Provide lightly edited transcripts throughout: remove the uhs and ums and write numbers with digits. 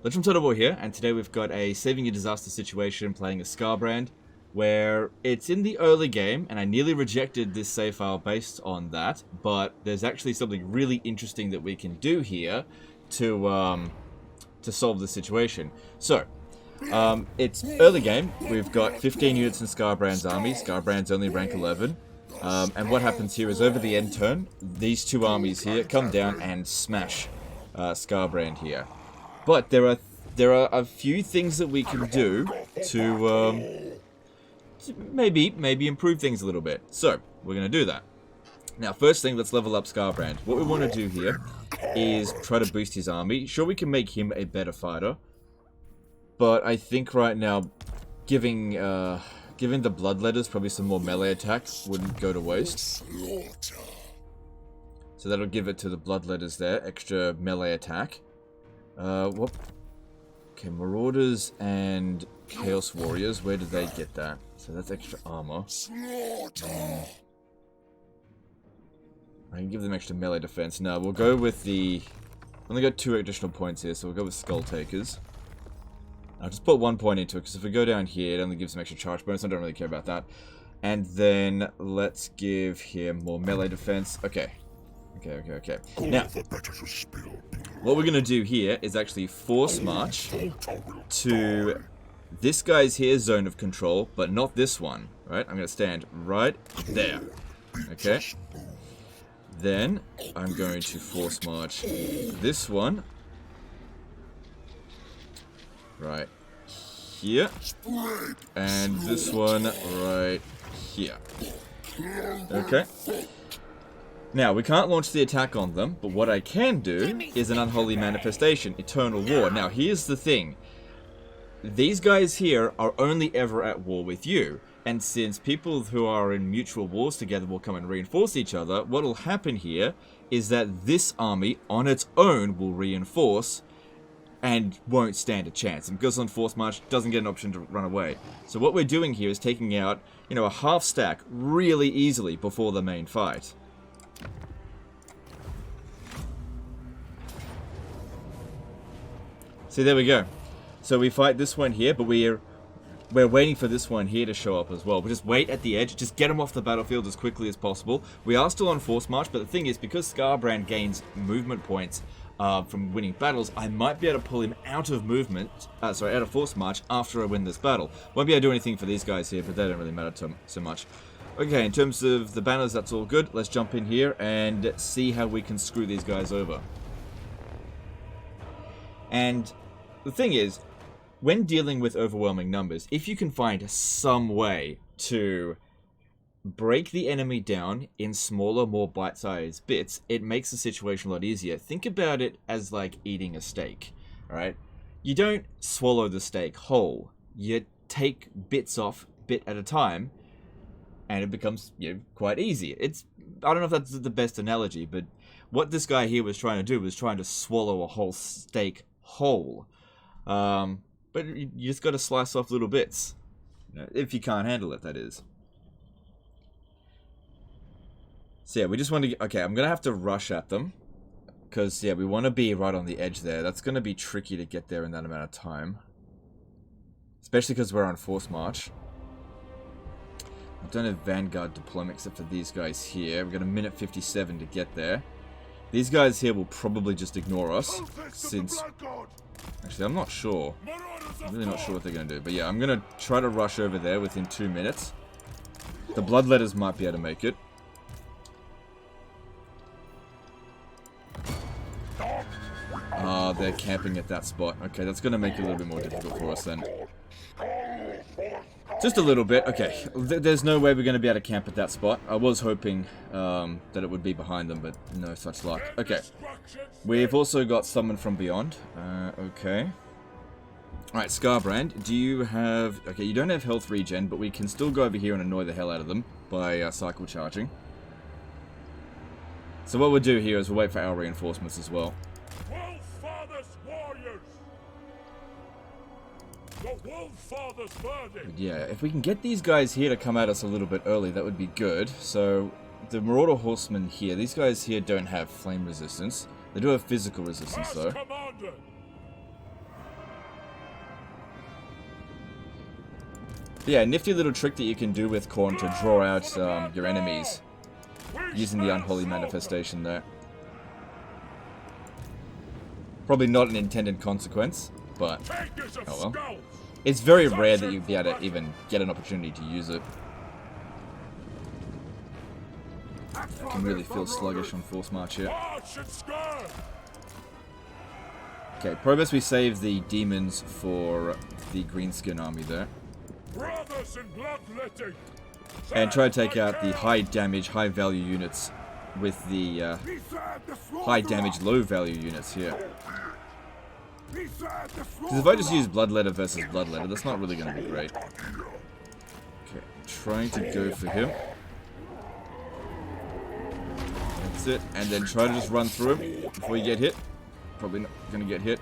Legend Total War here, and today we've got a saving a disaster situation playing a Scarbrand, where it's in the early game, and I nearly rejected this save file based on that, but there's actually something really interesting that we can do here to solve the situation. So, it's early game, we've got 15 units in Scarbrand's army, Scarbrand's only rank 11, and what happens here is over the end turn, these two armies here come down and smash Scarbrand here. But there are a few things that we can do to maybe improve things a little bit. So we're gonna do that. Now, first thing, let's level up Scarbrand. What we want to do here is try to boost his army. Sure, we can make him a better fighter, but I think right now, giving the Bloodletters probably some more melee attack wouldn't go to waste. So that'll give it to the Bloodletters there, extra melee attack. What? Okay, Marauders and Chaos Warriors, where did they get that? So that's extra armor. I can give them extra melee defense. No, we'll go with the... only got 2 additional points here, so we'll go with Skull Takers. I'll just put 1 point into it, because if we go down here, it only gives them extra charge bonus. I don't really care about that. And then let's give him more melee defense. Okay. Okay. Now, what we're going to do here is actually force march to this guy's here zone of control, but not this one, right? I'm going to stand right there, okay? Then, I'm going to force march this one right here, and this one right here, okay? Now, we can't launch the attack on them, but what I can do is an Unholy Manifestation, Eternal War. Now, here's the thing. These guys here are only ever at war with you, and since people who are in mutual wars together will come and reinforce each other, what will happen here is that this army, on its own, will reinforce and won't stand a chance. And because on Force March, doesn't get an option to run away. So what we're doing here is taking out, you know, a half stack really easily before the main fight. See, there we go. So we fight this one here, but we're waiting for this one here to show up as well. We just wait at the edge, just get him off the battlefield as quickly as possible. We are still on Force March, but the thing is, because Scarbrand gains movement points from winning battles, I might be able to pull him out of out of Force March after I win this battle. Won't be able to do anything for these guys here, but they don't really matter so much. Okay, in terms of the banners, that's all good. Let's jump in here and see how we can screw these guys over. And the thing is, when dealing with overwhelming numbers, if you can find some way to break the enemy down in smaller, more bite-sized bits, it makes the situation a lot easier. Think about it as like eating a steak, alright? You don't swallow the steak whole. You take bits off, bit at a time, and it becomes, you know, quite easy. I don't know if that's the best analogy, but what this guy here was trying to do was trying to swallow a whole steak whole. But you just got to slice off little bits, you know, if you can't handle it, that is. So yeah, we just want to okay, I'm going to have to rush at them, because yeah, we want to be right on the edge there. That's going to be tricky to get there in that amount of time, especially because we're on Force March. I don't have Vanguard deployment except for these guys here. We've got a minute 57 to get there. These guys here will probably just ignore us, since... Actually, I'm not sure. I'm really not sure what they're going to do. But yeah, I'm going to try to rush over there within 2 minutes. The Bloodletters might be able to make it. They're camping at that spot. Okay, that's going to make it a little bit more difficult for us then. Just a little bit. Okay, there's no way we're going to be able to camp at that spot. I was hoping that it would be behind them, but no such luck. Okay, we've also got Summon from Beyond. Okay. Alright, Scarbrand, do you have... Okay, you don't have health regen, but we can still go over here and annoy the hell out of them by cycle charging. So what we'll do here is we'll wait for our reinforcements as well. But yeah, if we can get these guys here to come at us a little bit early, that would be good. So, the Marauder Horsemen here, these guys here don't have flame resistance. They do have physical resistance, though. Yeah, nifty little trick that you can do with Khorne to draw out your enemies using the unholy manifestation there. Probably not an intended consequence, but oh well. It's very rare that you'd be able to even get an opportunity to use it. I can really feel sluggish on Force March here. Okay, progress we save the demons for the greenskin army there. And try to take out the high damage, high value units with the high damage, low value units here. Because if I just use Bloodletter versus Bloodletter, that's not really going to be great. Okay, trying to go for him. That's it. And then try to just run through him before you get hit. Probably not going to get hit.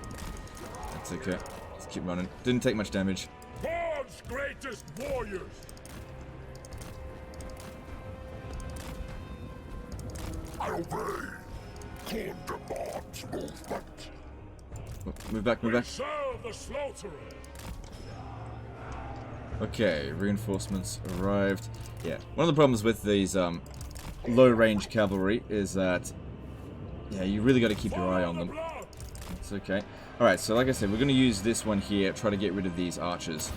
That's okay. Just keep running. Didn't take much damage. Khorne's greatest warriors. I obey. Khorne demands movement. Move back, move back. Okay, reinforcements arrived. Yeah, one of the problems with these low-range cavalry is that, yeah, you really got to keep your eye on them. It's okay. Alright, so like I said, we're going to use this one here, try to get rid of these archers.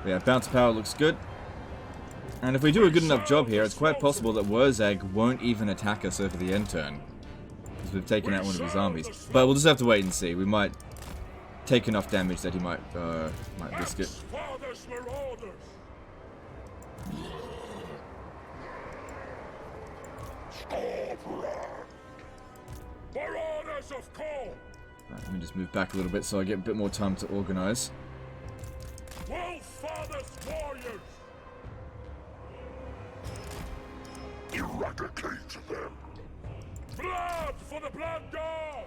Yeah, bounce power looks good. And if we do a good enough job here, it's quite possible that Wurrzag won't even attack us over the end turn. Because we've taken out one of his armies. But we'll just have to wait and see. We might take enough damage that he might risk it. Right, let me just move back a little bit so I get a bit more time to organize. Eradicate them. Blood for the blood god.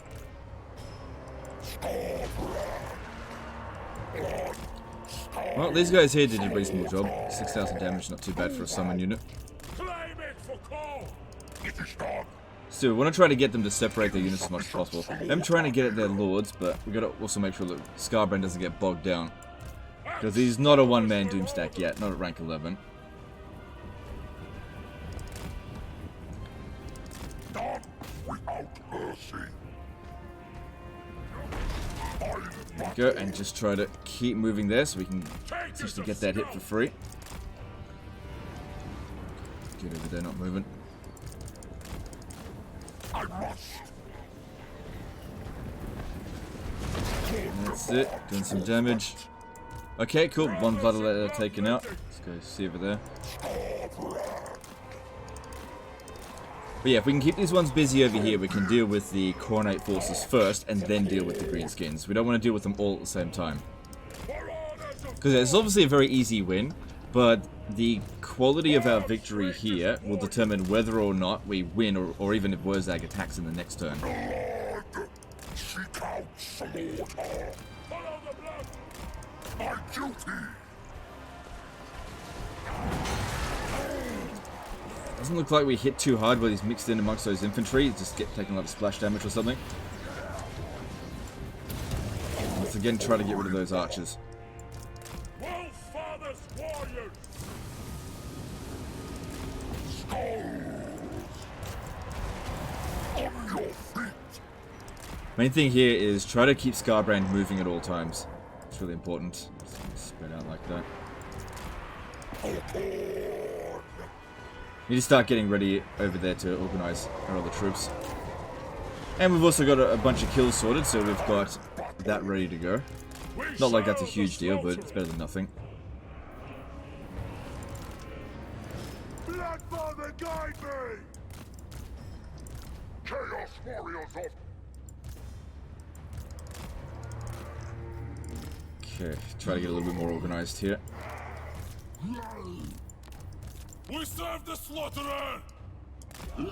Well, these guys here did a reasonable job. 6,000 damage, not too bad for a summon unit. Still, we want to try to get them to separate their units as much as possible. I'm trying to get at their lords, but we got to also make sure that Scarbrand doesn't get bogged down. Because he's not a one-man Doomstack yet, not at rank 11. There we go, and just try to keep moving there so we can essentially get that hit for free. Get over there, not moving. That's it, doing some damage. Okay, cool, one Bloodletter taken out. Let's go see over there. But yeah, if we can keep these ones busy over here, we can deal with the Khornate forces first, and then deal with the greenskins. We don't want to deal with them all at the same time. Because it's obviously a very easy win, but the quality of our victory here will determine whether or not we win, or even if Wurrzag attacks in the next turn. Doesn't look like we hit too hard when he's mixed in amongst those infantry. Just taking a lot of splash damage or something. Let's again try to get rid of those archers. Main thing here is try to keep Scarbrand moving at all times. It's really important. Just spread out like that. Need to start getting ready over there to organize our other troops. And we've also got a bunch of kills sorted, so we've got that ready to go. Not like that's a huge deal, but it's better than nothing. Bloodfather, guide me! Chaos warriors of... Okay, try to get a little bit more organized here. We serve the slaughterer! The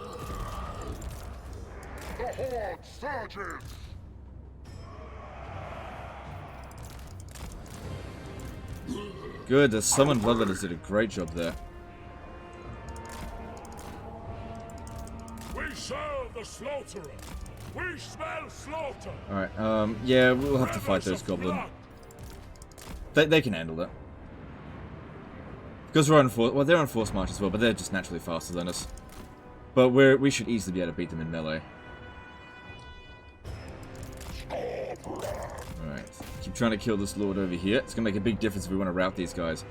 horde surges! Good, the summoned Bloodletters did a great job there. We serve the slaughterer. We smell slaughter. Alright, yeah, we'll have to fight those goblins. They can handle that. Because we're on force, well, they're on force march as well, but they're just naturally faster than us. But we should easily be able to beat them in melee. Alright, keep trying to kill this lord over here. It's gonna make a big difference if we want to rout these guys.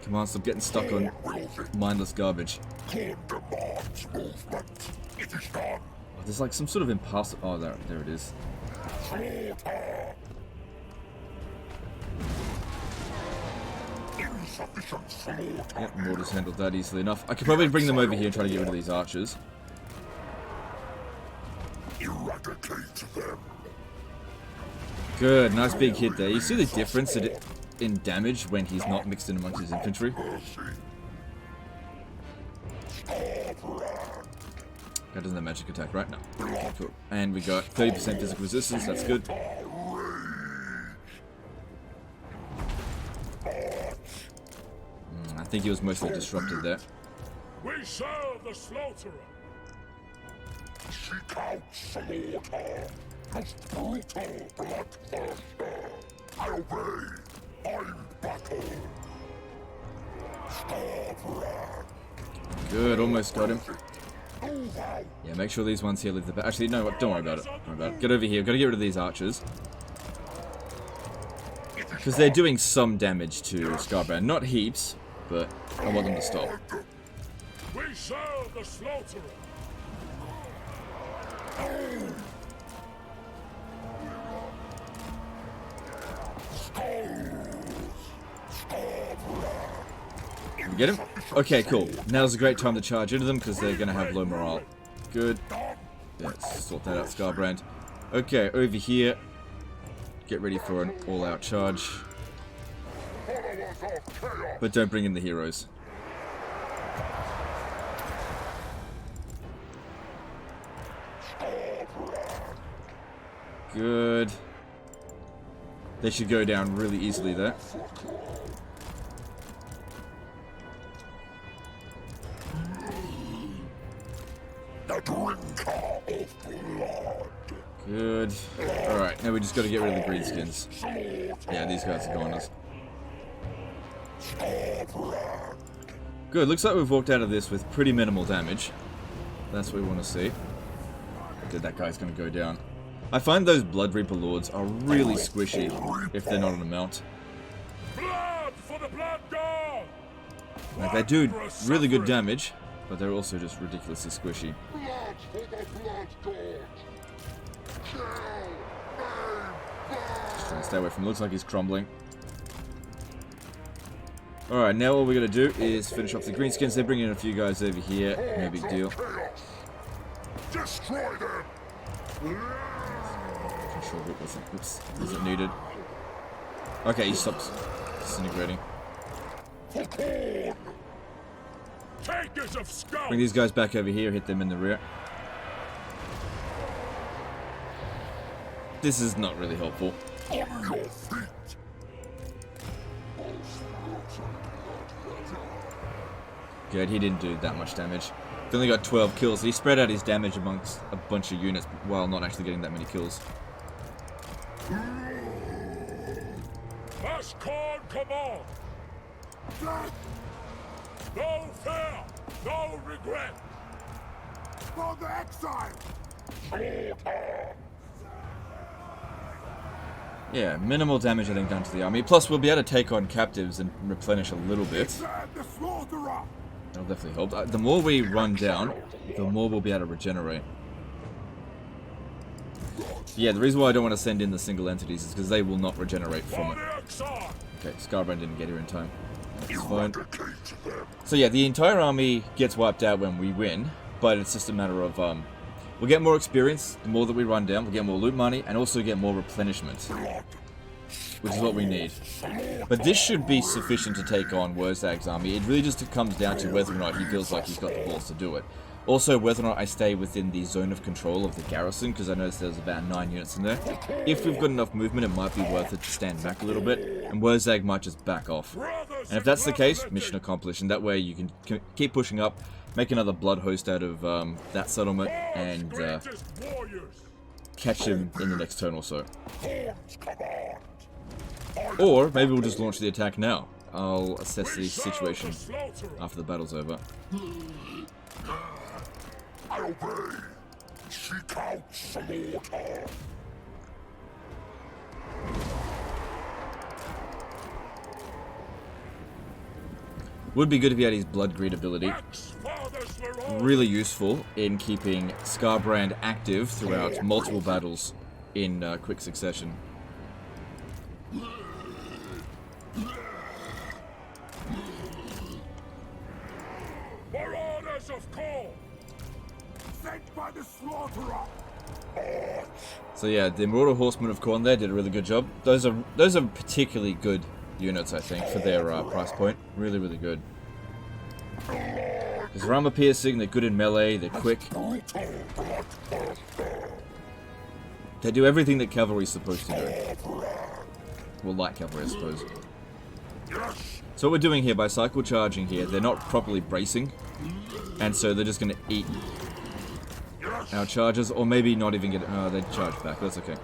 Come on, stop getting stuck on mindless garbage. Khorne demands movement. It is done. Oh, there's like some sort of impassable. Oh, there it is. Slaughter. Insufficient slaughter. Yep, mortars handled that easily enough. I could probably bring them over here and try to get rid of these archers. Eradicate them. Good, nice big hit there. You see the difference in damage when he's not mixed in amongst his infantry? That doesn't have magic attack, right? No. Okay, cool. And we got 30% physical resistance, that's good. I think he was mostly disrupted there. We serve the slaughterer. Seek out slaughter. Most brutal bloodthirster. I obey. I'm battle. Starbrand. Good, almost got him. Yeah, make sure these ones here leave the... Actually, no, don't worry about it. Don't worry about it. Get over here. We've got to get rid of these archers. Because they're doing some damage to Starbrand. Not heaps, but I want them to stop. We serve the slaughterer. You get him? Okay, cool. Now's a great time to charge into them because they're going to have low morale. Good. Yeah, let's sort that out, Starbrand. Okay, over here. Get ready for an all-out charge. But don't bring in the heroes. Good. They should go down really easily there. The drinker of blood. Good. Alright, now we just got to get rid of the greenskins. Yeah, these guys are goners. Good, looks like we've walked out of this with pretty minimal damage. That's what we want to see. Dude, that guy's going to go down. I find those Blood Reaper Lords are really squishy if they're not on a mount. Blood for the blood god. Like, they do really good damage, but they're also just ridiculously squishy. Blood for the blood god. Just trying to stay away from him. Looks like he's crumbling. Alright, now all we gotta do is finish off the greenskins. They're bringing in a few guys over here. No big deal. Destroy them. Sure, wasn't needed. Okay, he stops disintegrating. Takers of scum. Bring these guys back over here, hit them in the rear. This is not really helpful. On your feet. Good, he didn't do that much damage. He only got 12 kills. He spread out his damage amongst a bunch of units while not actually getting that many kills. Must Khorne come on? No fear, no regret. For the exile. Yeah, minimal damage I think done to the army. Plus we'll be able to take on captives and replenish a little bit. The slaughterer. That'll definitely help. The more we run down, the more we'll be able to regenerate. Yeah, the reason why I don't want to send in the single entities is because they will not regenerate from it. Okay, Starbrand didn't get here in time. That's fine. So yeah, the entire army gets wiped out when we win, but it's just a matter of, we'll get more experience the more that we run down, we'll get more loot money, and also get more replenishment. Which is what we need. But this should be sufficient to take on Wurrzag's army. It really just comes down to whether or not he feels like he's got the balls to do it. Also, whether or not I stay within the zone of control of the garrison, because I noticed there's about 9 units in there. If we've got enough movement, it might be worth it to stand back a little bit, and Wurrzag might just back off. Brothers And if that's the case, mission accomplished. And that way you can keep pushing up, make another blood host out of that settlement, and catch him in the next turn or so. Or maybe we'll just launch the attack now. I'll assess the situation after the battle's over. I obey. Seek out slaughter. Would be good if he had his blood greed ability. Really useful in keeping Scarbrand active throughout multiple battles in quick succession. For orders of Khorne, sent by the slaughterer. So yeah, the Immortal Horsemen of Khorne there did a really good job. Those are particularly good units, I think, for their price point. Really, really good. Because they're armor piercing, they're good in melee, they're quick. They do everything that cavalry's supposed to do. Well, light cavalry, I suppose. So what we're doing here, by cycle charging here, they're not properly bracing. And so they're just going to eat our charges, or maybe not even get... Oh, they charge back, that's okay.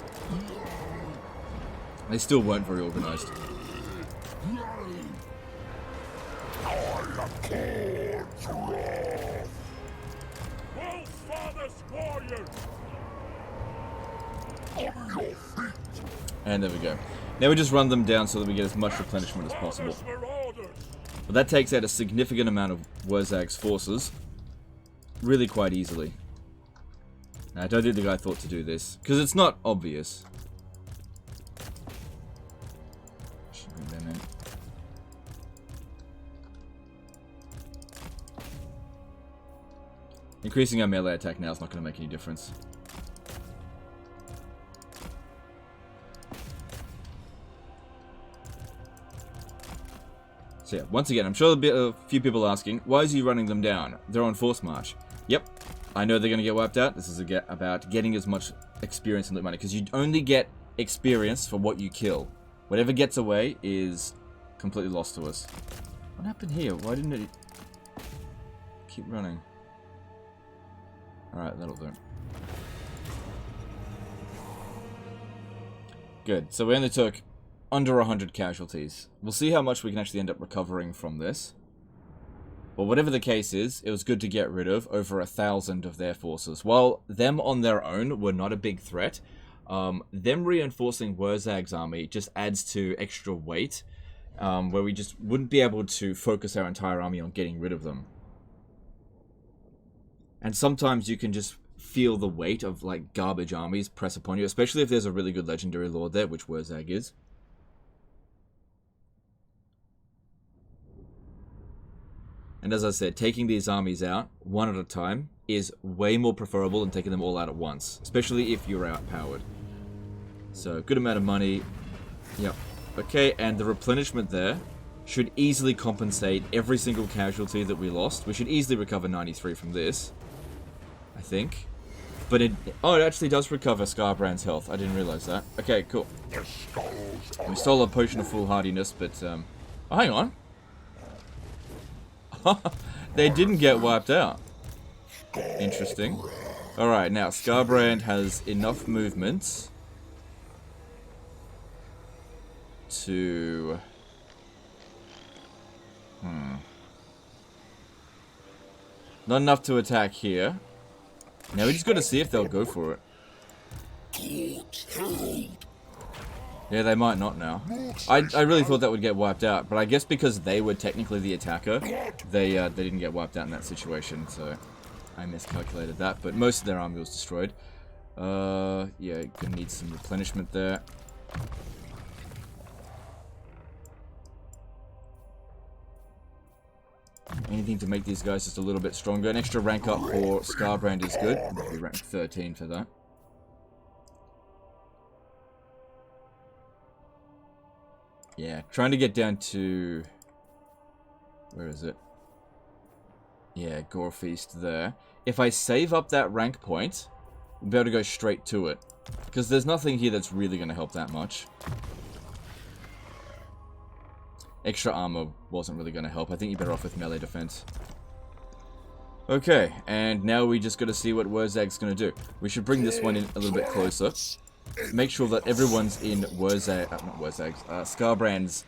They still weren't very organized. And there we go. Now we just run them down so that we get as much replenishment as possible. But that takes out a significant amount of Wurrzag's forces really quite easily. Now, I don't think the guy thought to do this, because it's not obvious. Should bring them in. Increasing our melee attack now is not going to make any difference. So yeah, once again, I'm sure there'll be a few people asking, why is he running them down? They're on force march. Yep, I know they're going to get wiped out. This is about getting as much experience and loot money, because you only get experience for what you kill. Whatever gets away is completely lost to us. What happened here? Why didn't it keep running? Alright, that'll do. Good, so we only took under 100 casualties. We'll see how much we can actually end up recovering from this. But whatever the case is, it was good to get rid of over 1,000 of their forces. While them on their own were not a big threat, them reinforcing Wurrzag's army just adds to extra weight, where we just wouldn't be able to focus our entire army on getting rid of them. And sometimes you can just feel the weight of like garbage armies press upon you, especially if there's a really good legendary lord there, which Wurrzag is. And as I said, taking these armies out, one at a time, is way more preferable than taking them all out at once. Especially if you're outpowered. So, good amount of money. Yep. Okay, and the replenishment there should easily compensate every single casualty that we lost. We should easily recover 93 from this, I think. But it actually does recover Scarbrand's health. I didn't realize that. Okay, cool. We stole a potion of foolhardiness, but, oh, hang on. They didn't get wiped out. Interesting. Alright, now Scarbrand has enough movement to... Not enough to attack here. Now we just got to see if they'll go for it. Yeah, they might not now. I really thought that would get wiped out, but I guess because they were technically the attacker, they didn't get wiped out in that situation, so I miscalculated that, but most of their army was destroyed. Yeah, gonna need some replenishment there. Anything to make these guys just a little bit stronger. An extra rank up for Scarbrand is good. We'll be rank 13 for that. Yeah, trying to get down to... Where is it? Yeah, Gore Feast there. If I save up that rank point, we'll be able to go straight to it. Because there's nothing here that's really going to help that much. extra armor wasn't really going to help. I think you're better off with melee defense. Okay, and now we just got to see what Wurrzag's going to do. We should bring this one in a little bit closer. Make sure that everyone's in Skarbrand's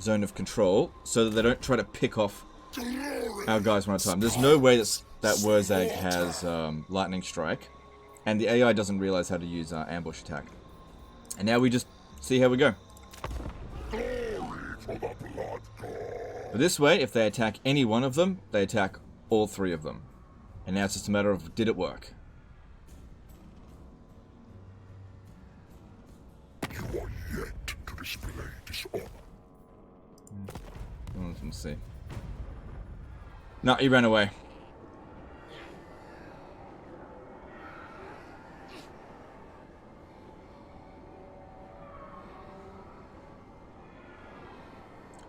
zone of control, so that they don't try to pick off our guys one at a time. There's no way that Wurrzag has lightning strike, and the AI doesn't realize how to use ambush attack. And now we just see how we go. But this way, if they attack any one of them, they attack all three of them. And now it's just a matter of, did it work? You are yet to display dishonor. Let's see. No, he ran away.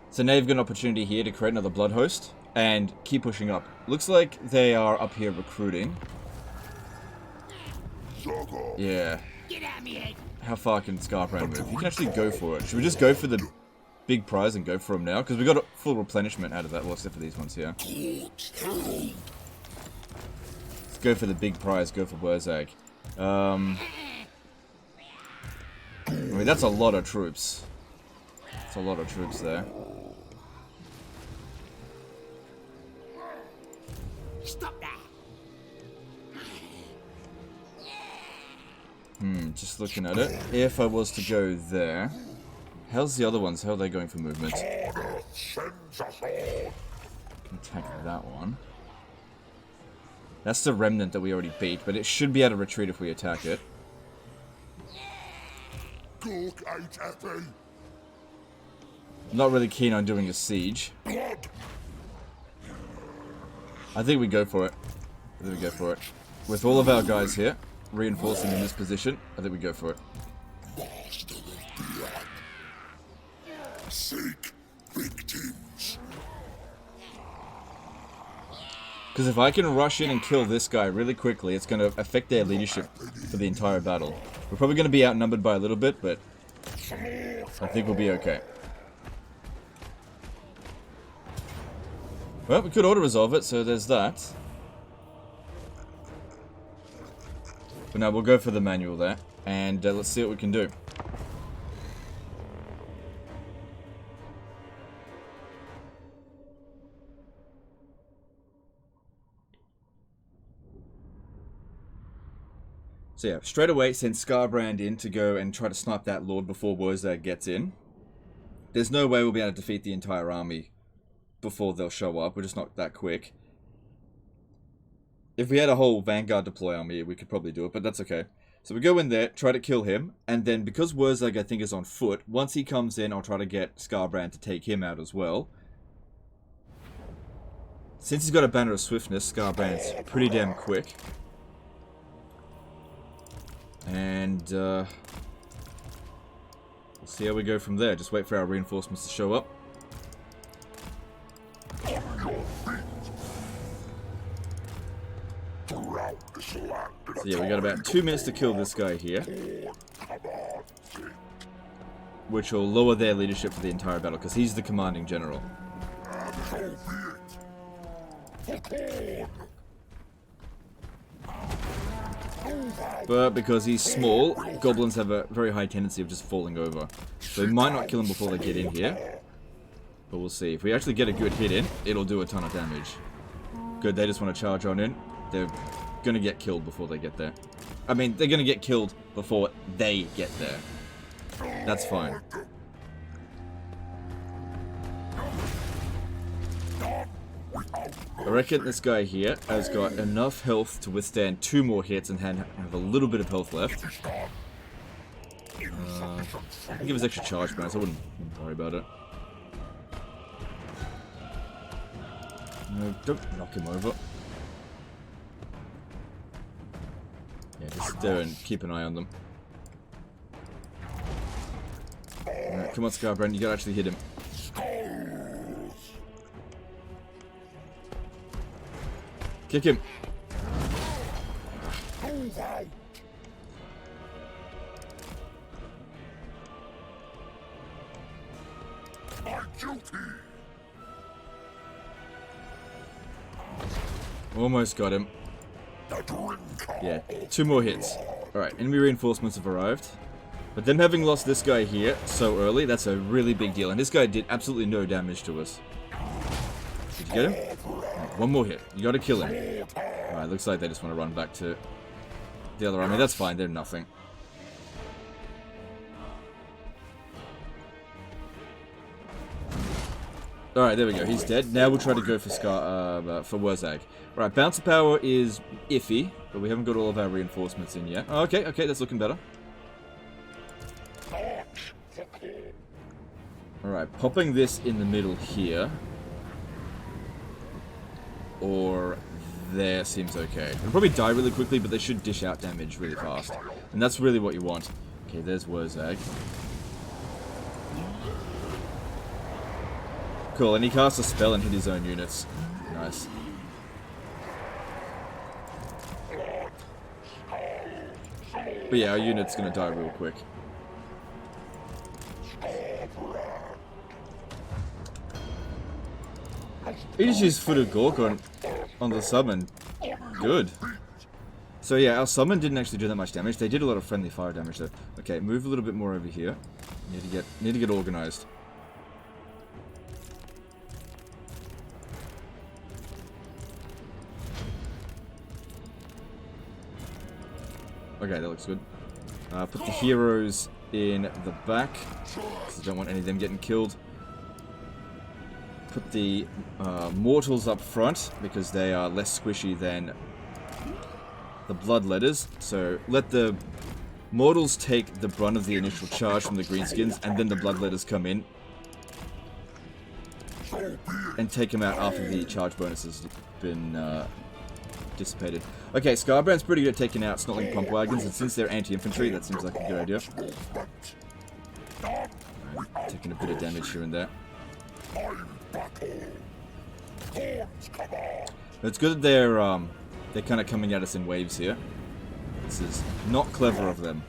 So now you've got an opportunity here to create another blood host and keep pushing up. Looks like they are up here recruiting. Yeah. How far can Skarbrand move? He can actually go for it. Should we just go for the big prize and go for him now? Because we got a full replenishment out of that. Well, except for these ones here. Let's go for the big prize. Go for Wurrzag. I mean, that's a lot of troops. That's a lot of troops there. Stop that. Just looking at it. If I was to go there... How's the other ones? How are they going for movement? Attack that one. That's the remnant that we already beat, but it should be able to retreat if we attack it. Not really keen on doing a siege. I think we go for it. I think we go for it. With all of our guys here, reinforcing in this position, I think we go for it. Seek victims. Because if I can rush in and kill this guy really quickly, it's going to affect their leadership for the entire battle. We're probably going to be outnumbered by a little bit, but I think we'll be okay. Well, we could auto-resolve it, so there's that. But now we'll go for the manual there, and let's see what we can do. So yeah, straight away send Skarbrand in to go and try to snipe that lord before Wurrzag gets in. There's no way we'll be able to defeat the entire army before they'll show up. We're just not that quick. If we had a whole Vanguard deploy army, we could probably do it, but that's okay. So we go in there, try to kill him, and then because Wurrzag I think is on foot, once he comes in, I'll try to get Skarbrand to take him out as well. Since he's got a banner of swiftness, Skarbrand's pretty damn quick. And we'll see how we go from there. Just wait for our reinforcements to show up. So yeah, we got about 2 minutes to kill this guy here, which will lower their leadership for the entire battle, because he's the commanding general. But because he's small, goblins have a very high tendency of just falling over. So we might not kill him before they get in here. But we'll see. If we actually get a good hit in, it'll do a ton of damage. Good, they just want to charge on in. They're going to get killed before they get there. I mean, they're going to get killed before they get there. That's fine. I reckon this guy here has got enough health to withstand 2 more hits and have a little bit of health left. I can give us extra charge bonus, I wouldn't worry about it. No, don't knock him over. Yeah, just sit there and keep an eye on them. Alright, come on Skarbrand, you gotta actually hit him. Kick him. Almost got him. Yeah, 2 more hits. Alright, enemy reinforcements have arrived. But them having lost this guy here so early, that's a really big deal. And this guy did absolutely no damage to us. Did you get him? Right, 1 more hit. You gotta kill him. Alright, looks like they just want to run back to the other army. That's fine, they're nothing. Alright, there we go. He's dead. Now we'll try to go for Wurrzag. Right, bouncer power is iffy, but we haven't got all of our reinforcements in yet. Oh, okay, that's looking better. Alright, popping this in the middle here. Or there seems okay. They'll probably die really quickly, but they should dish out damage really fast. And that's really what you want. Okay, there's Wurrzag. Cool, and he casts a spell and hit his own units. Nice. But yeah, our unit's gonna die real quick. He just used Foot of Gork on the summon. Good. So yeah, our summon didn't actually do that much damage. They did a lot of friendly fire damage though. Okay, move a little bit more over here. Need to get organized. Okay, that looks good. Put the heroes in the back, because I don't want any of them getting killed. Put the mortals up front, because they are less squishy than the bloodletters. So let the mortals take the brunt of the initial charge from the greenskins, and then the bloodletters come in and take them out after the charge bonus has been dissipated. Okay, Scarbrand's pretty good at taking out Snotling pump wagons, and since they're anti-infantry, that seems like a good idea. Right, taking a bit of damage here and there. It's good that they're kind of coming at us in waves here. This is not clever of them.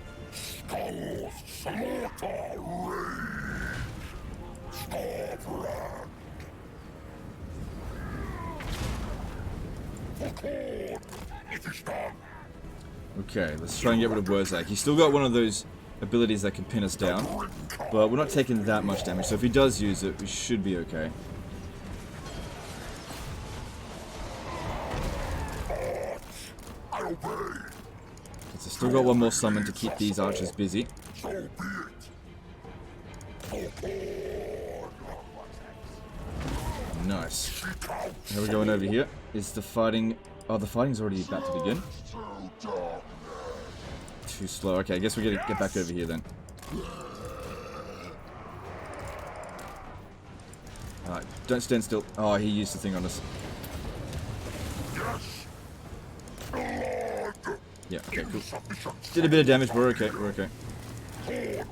Okay, let's try and get rid of Wurrzag. He's still got one of those abilities that can pin us down, but we're not taking that much damage, so if he does use it, we should be okay. So still got one more summon to keep these archers busy. Nice. How are we going over here? Is the fighting... Oh, the fighting's already about to begin. Too slow. Okay, I guess we gotta get back over here then. Alright, don't stand still. Oh, he used the thing on us. Yeah, okay, cool. Did a bit of damage, but we're okay, we're okay. Okay,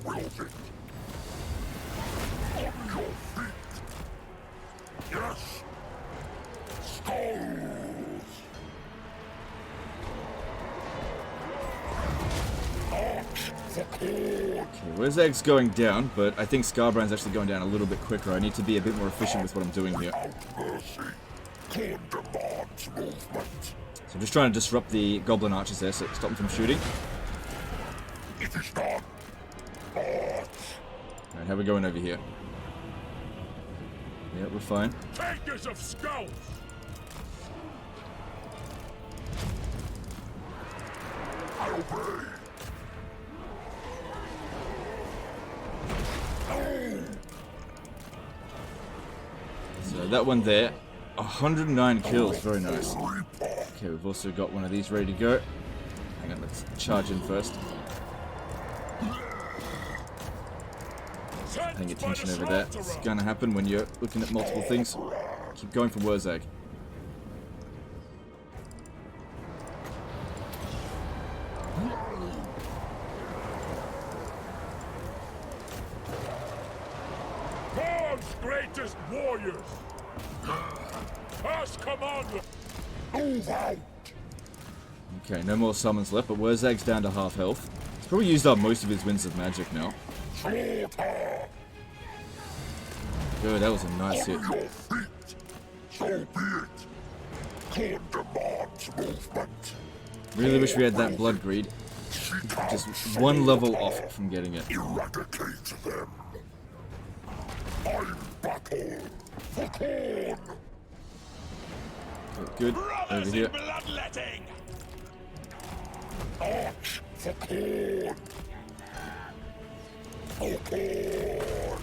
Wurrzag's going down, but I think Scarbrand's actually going down a little bit quicker. I need to be a bit more efficient with what I'm doing here. So I'm just trying to disrupt the goblin archers there, so stop them from shooting. Alright, how are we going over here? Yeah, we're fine. Takers of skulls. I obey. So that one there, 109 kills, very nice. Okay, we've also got one of these ready to go. Hang on, let's charge in first. Paying attention over there. It's gonna happen when you're looking at multiple things. Keep going for Wurrzag. Khorne's greatest warriors. First commander. Move out. Okay, no more summons left, but Wurrzag's down to half health. He's probably used up most of his winds of magic now. Good, that was a nice hit. On your feet. So be it. Khorne demands movement. Really wish we had that blood greed. Just one level off from getting it. Eradicate them. I'm battle for Khorne. Good. Over here. Bloodletting. Arch for Khorne. For Khorne.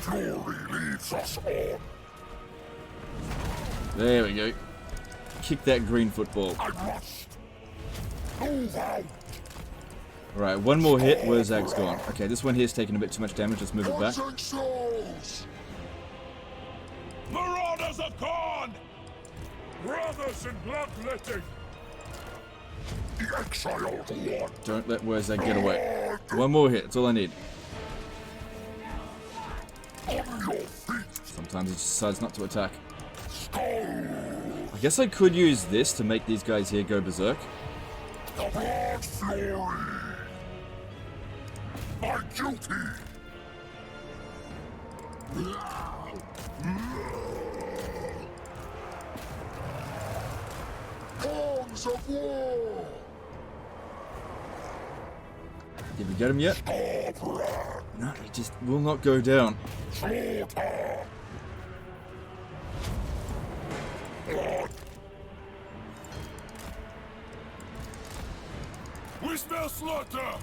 Fury leads us on. There we go. Kick that green football. I must move out. Right, one more hit. Wurzag's gone. Okay, this one here's taking a bit too much damage. Let's move it back. Crushing souls. Marauders of Khorne. Brothers in bloodletting. The exiled one. Don't let Wurrzag get away. One more hit. That's all I need. On your feet. Sometimes he decides not to attack. I guess I could use this to make these guys here go berserk. The blood fury. My duty. Horns of war. Did we get him yet? Scorpion. No, he just will not go down. Slaughter. Blood. We smell slaughter.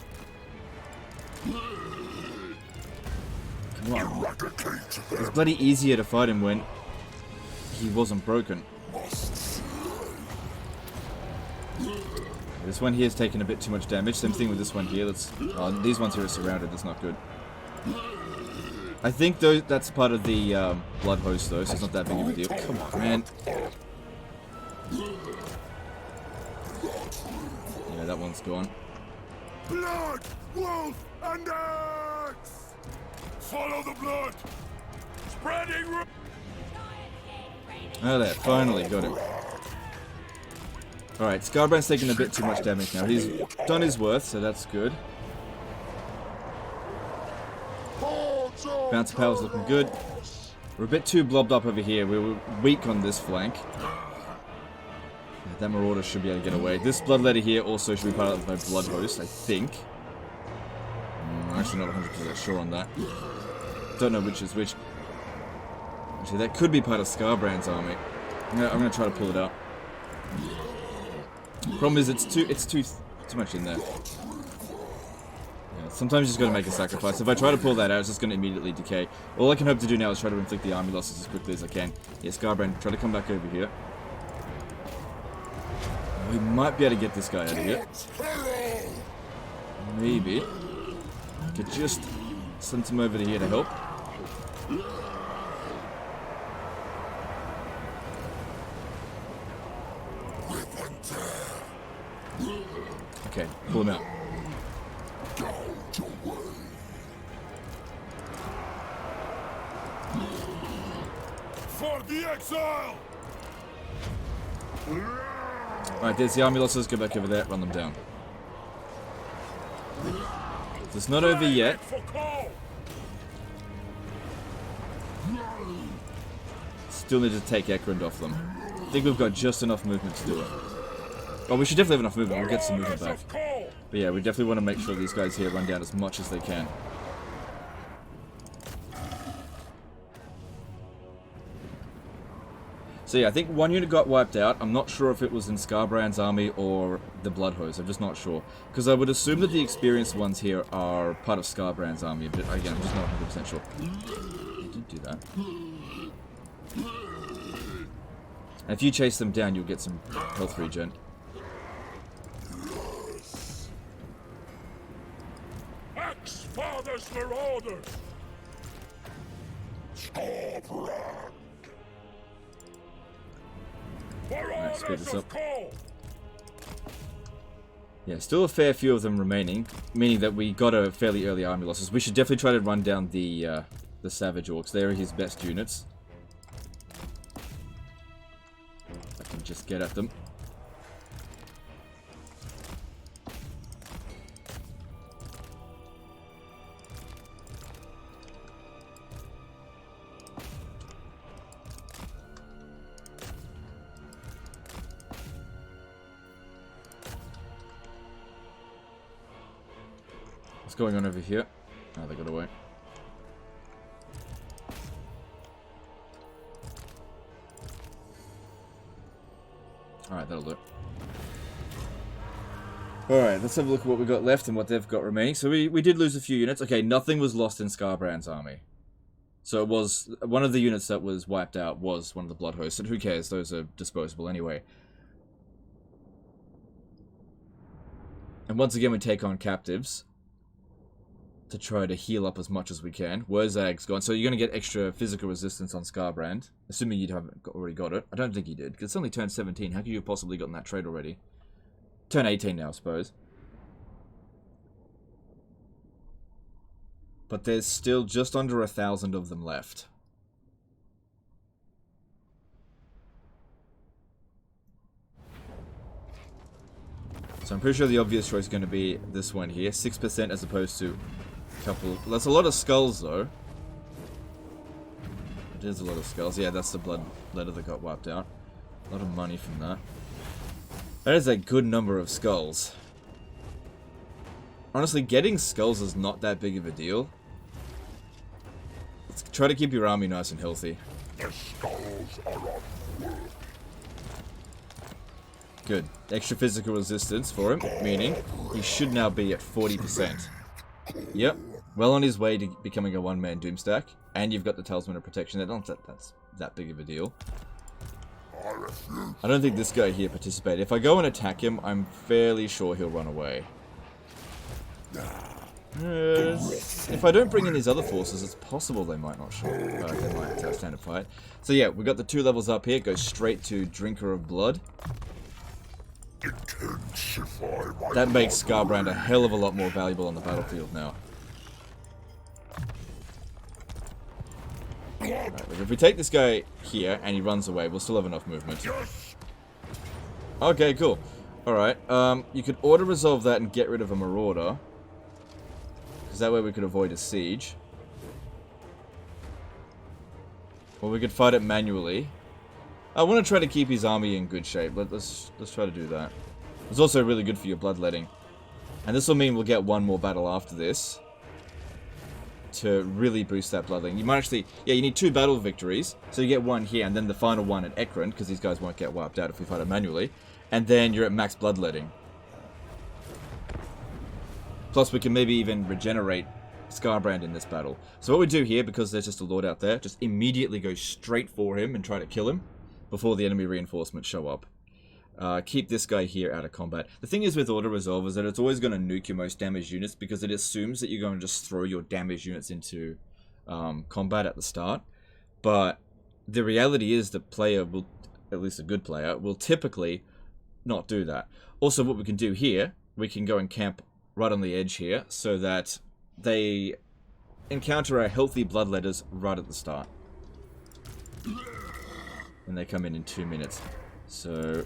Come on. Eradicate It's them. bloody easier to fight him when he wasn't broken. Must slay. This one here is taking a bit too much damage. Same thing with this one here. These ones here are surrounded. That's not good. I think that's part of the blood host though, so it's not that big of a deal. Come on, man. Yeah, that one's gone. Blood, wolf, and axe. Follow the blood. Spreading. Oh, there. Finally got him. Alright, Scarbrand's taking a bit too much damage now. He's done his worth, so that's good. Bounce power's looking good. We're a bit too blobbed up over here. We were weak on this flank. That Marauder should be able to get away. This Bloodletter here also should be part of my Blood Host, I think. I'm actually not 100% sure on that. Don't know which is which. Actually, that could be part of Scarbrand's army. I'm gonna try to pull it out. Problem is, it's too much in there. Yeah, sometimes you just gotta make a sacrifice. If I try to pull that out, it's just gonna immediately decay. All I can hope to do now is try to inflict the army losses as quickly as I can. Yeah, Scarbrand, try to come back over here. We might be able to get this guy out of here. Maybe. Could just send him over to here to help. Okay, pull him out. For the exile. Alright, there's the army losses. Go back over there, run them down. It's not over yet. For Khorne. Still need to take Ekrund off them. I think we've got just enough movement to do it. Oh, we should definitely have enough movement. We'll get some movement back. Of Khorne. But yeah, we definitely want to make sure these guys here run down as much as they can. So yeah, I think one unit got wiped out. I'm not sure if it was in Scarbrand's army or the Blood Hose. I'm just not sure. Because I would assume that the experienced ones here are part of Scarbrand's army. But again, I'm just not 100% sure. He did do that. And if you chase them down, you'll get some health regen. Axe fathers marauders. Scorpion. Let's speed Marauders this of up. Khorne. Yeah, still a fair few of them remaining, meaning that we got a fairly early army losses. We should definitely try to run down the Savage Orcs. They are his best units. I can just get at them. What's going on over here? Oh, they got away. Alright, that'll do. Alright, let's have a look at what we got left and what they've got remaining. So we did lose a few units. Okay, nothing was lost in Scarbrand's army. So it was... One of the units that was wiped out was one of the Blood Hosts. And who cares? Those are disposable anyway. And once again, we take on captives to try to heal up as much as we can. Wurrzag's gone. So you're going to get extra physical resistance on Scarbrand. Assuming you haven't already got it. I don't think you did. Because it's only turned 17. How could you have possibly gotten that trait already? Turn 18 now, I suppose. But there's still just under 1,000 of them left. So I'm pretty sure the obvious choice is going to be this one here. 6% as opposed to a couple... That's a lot of skulls, though. It is a lot of skulls. Yeah, that's the blood letter that got wiped out. A lot of money from that. That is a good number of skulls. Honestly, getting skulls is not that big of a deal. Let's try to keep your army nice and healthy. The skulls are on work. Good. Extra physical resistance for him, meaning he should now be at 40%. Yep. Well on his way to becoming a one-man Doomstack. And you've got the Talisman of Protection. That's that big of a deal. I don't think this guy here participated. If I go and attack him, I'm fairly sure he'll run away. If I don't bring in these other forces, it's possible they might not show. They might stand a fight. So yeah, we've got the 2 levels up here. Go straight to Drinker of Blood. That makes Scarbrand a hell of a lot more valuable on the battlefield now. Right, look, if we take this guy here and he runs away, we'll still have enough movement. Okay, cool. Alright, you could auto-resolve that and get rid of a Marauder. Because that way we could avoid a siege. Or we could fight it manually. I want to try to keep his army in good shape. Let's try to do that. It's also really good for your bloodletting. And this will mean we'll get one more battle after this. To really boost that bloodletting. You might actually... Yeah, you need 2 battle victories. So you get one here, and then the final one at Ekrund, because these guys won't get wiped out if we fight it manually. And then you're at max bloodletting. Plus, we can maybe even regenerate Scarbrand in this battle. So what we do here, because there's just a lord out there, just immediately go straight for him and try to kill him before the enemy reinforcements show up. Keep this guy here out of combat. The thing is with auto-resolve is that it's always going to nuke your most damaged units because it assumes that you're going to just throw your damaged units into combat at the start. But the reality is the player will, at least a good player, will typically not do that. Also, what we can do here, we can go and camp right on the edge here so that they encounter our healthy bloodletters right at the start. And they come in 2 minutes. So...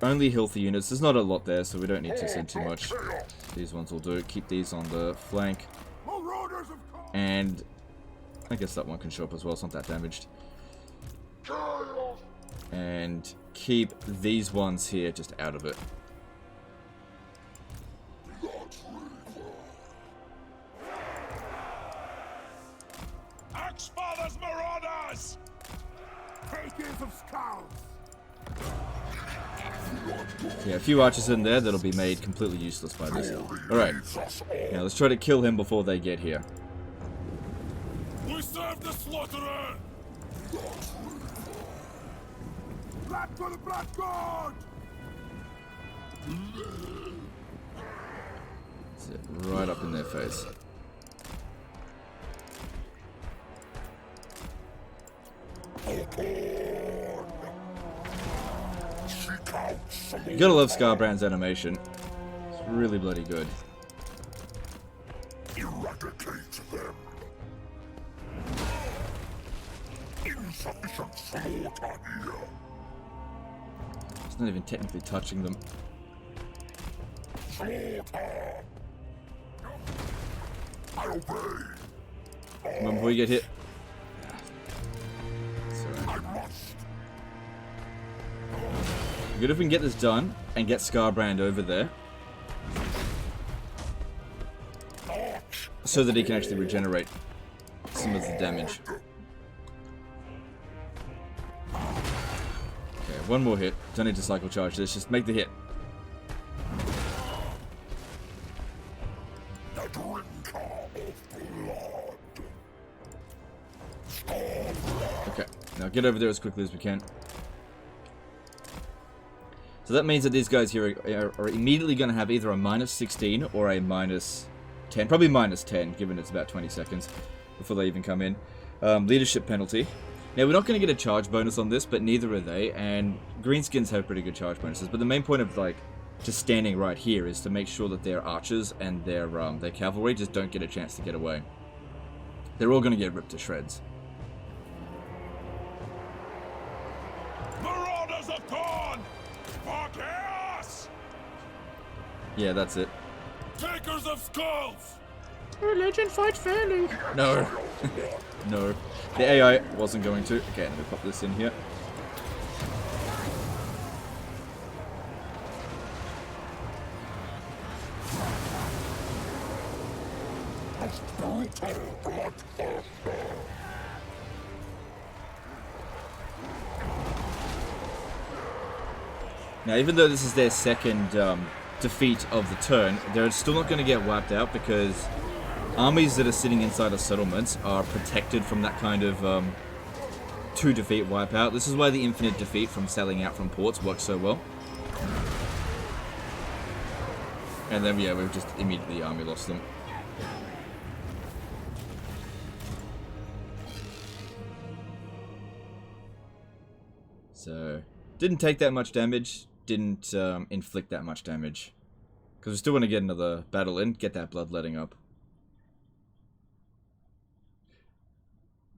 Only healthy units. There's not a lot there, so we don't need to send too much. These ones will do. Keep these on the flank. And I guess that one can show up as well. It's not that damaged. And keep these ones here just out of it. Axfather's Marauders! Takers of scouts! Yeah, a few archers in there that'll be made completely useless by this. Alright. Now let's try to kill him before they get here. We serve the slaughterer! Blood for the blood god! That's it, right up in their face. You gotta love Scarbrand's animation. It's really bloody good. Eradicate them. Insufficient slaughter here. It's not even technically touching them. Slaughter. I obey. Come on, before you get hit. I must. Good if we can get this done and get Scarbrand over there. so that he can actually regenerate some of the damage. Okay, one more hit. Don't need to cycle charge this, just make the hit. Okay, now get over there as quickly as we can. So that means that these guys here are immediately going to have either a -16 or a -10. Probably -10, given it's about 20 seconds before they even come in. Leadership penalty. Now, we're not going to get a charge bonus on this, but neither are they, and greenskins have pretty good charge bonuses. But the main point of, like, just standing right here is to make sure that their archers and their cavalry just don't get a chance to get away. They're all going to get ripped to shreds. Marauders of Khorne! For chaos! Yeah, that's it. Takers of skulls! Legend fight fairly. No. No. The AI wasn't going to. Okay, let me pop this in here. Now, even though this is their second defeat of the turn, they're still not going to get wiped out because armies that are sitting inside of settlements are protected from that kind of two-defeat wipeout. This is why the infinite defeat from selling out from ports works so well. And then, yeah, we've just immediately army lost them. So, didn't take that much damage, didn't inflict that much damage. Because we still want to get another battle in, get that bloodletting up.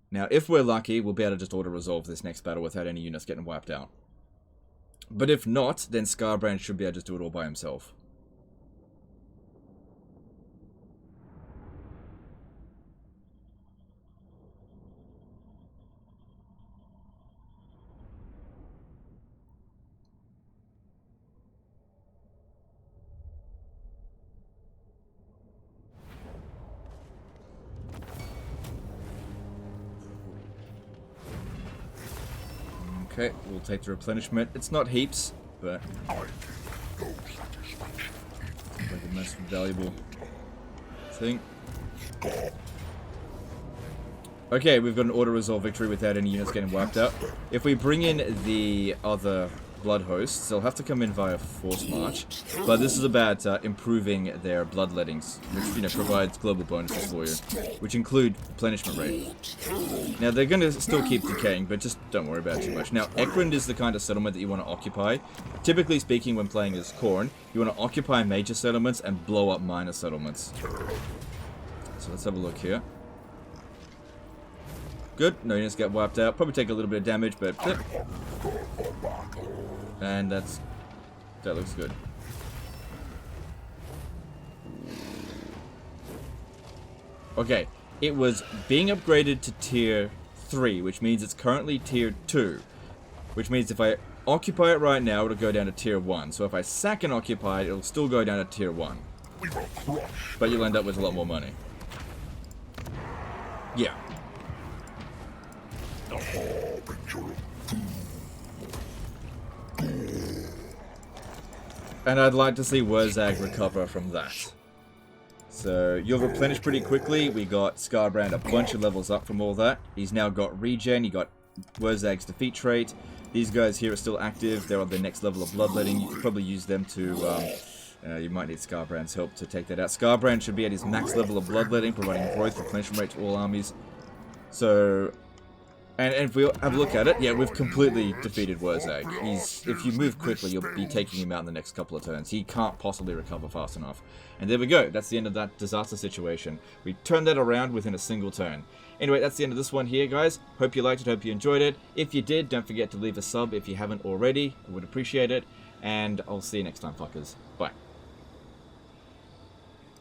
Now, if we're lucky, we'll be able to just auto-resolve this next battle without any units getting wiped out. But if not, then Scarbrand should be able to just do it all by himself. Okay, we'll take the replenishment. It's not heaps, but like the most valuable thing. Okay, we've got an auto-resolve victory without any units getting wiped out. If we bring in the other blood hosts, they'll have to come in via force march. But this is about improving their bloodlettings, which, you know, provides global bonuses for you, which include replenishment rate. Now, they're going to still keep decaying, but just don't worry about it too much. Now, Ekrund is the kind of settlement that you want to occupy. Typically speaking, when playing as Khorne, you want to occupy major settlements and blow up minor settlements. So let's have a look here. Good, no units get wiped out. Probably take a little bit of damage, but... And that looks good. Okay, it was being upgraded to tier 3, which means it's currently tier 2. Which means if I occupy it right now, it'll go down to tier 1. So if I sack and occupy it, it'll still go down to tier 1. But you'll end up with a lot more money. Yeah. And I'd like to see Wurrzag recover from that. So, you'll replenish pretty quickly. We got Scarbrand a bunch of levels up from all that. He's now got regen, he got Wurrzag's defeat trait. These guys here are still active, they're on the next level of bloodletting. You could probably use them to, you might need Scarbrand's help to take that out. Scarbrand should be at his max level of bloodletting, providing growth replenishment rate to all armies. So... And if we have a look at it, yeah, we've completely defeated Wurrzag. If you move quickly, you'll be taking him out in the next couple of turns. He can't possibly recover fast enough. And there we go. That's the end of that disaster situation. We turned that around within a single turn. Anyway, that's the end of this one here, guys. Hope you liked it. Hope you enjoyed it. If you did, don't forget to leave a sub if you haven't already. I would appreciate it. And I'll see you next time, fuckers. Bye.